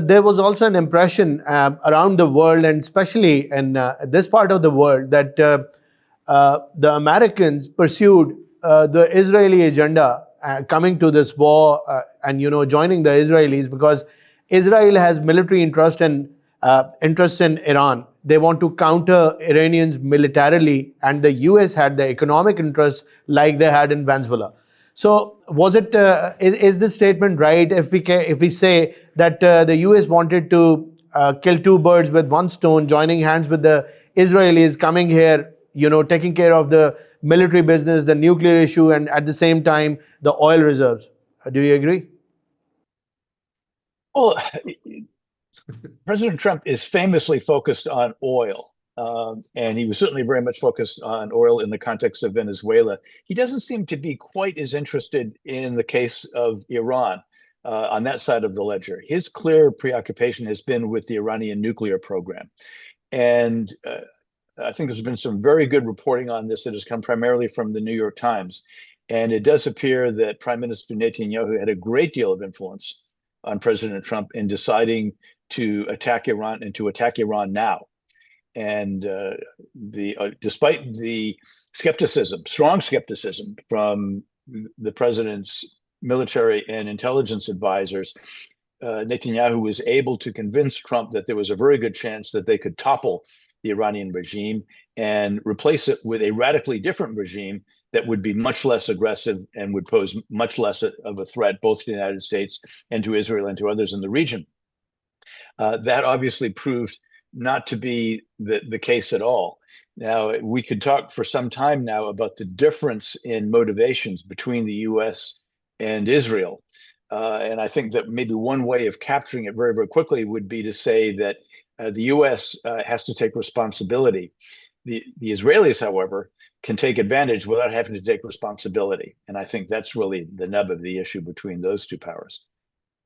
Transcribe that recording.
There was also an impression around the world, and especially in this part of the world, that the Americans pursued the Israeli agenda coming to this war and joining the Israelis, because Israel has military interests in Iran. They want to counter Iranians militarily, and the US had the economic interests like they had in Venezuela. So, was it? Is this statement right? If we say that the U.S. wanted to kill two birds with one stone, joining hands with the Israelis, coming here, taking care of the military business, the nuclear issue, and at the same time the oil reserves. Do you agree? Well, President Trump is famously focused on oil, and he was certainly very much focused on oil in the context of Venezuela. He doesn't seem to be quite as interested in the case of Iran on that side of the ledger. His clear preoccupation has been with the Iranian nuclear program. And I think there's been some very good reporting on this that has come primarily from the New York Times. And it does appear that Prime Minister Netanyahu had a great deal of influence on President Trump in deciding to attack Iran and to attack Iran now. And despite the skepticism, strong skepticism from the president's military and intelligence advisors, Netanyahu was able to convince Trump that there was a very good chance that they could topple the Iranian regime and replace it with a radically different regime that would be much less aggressive and would pose much less of a threat both to the United States and to Israel and to others in the region. That obviously proved not to be the case at all. Now, we could talk for some time now about the difference in motivations between the US and Israel. And I think that maybe one way of capturing it very, very quickly would be to say that the US has to take responsibility. The Israelis, however, can take advantage without having to take responsibility. And I think that's really the nub of the issue between those two powers.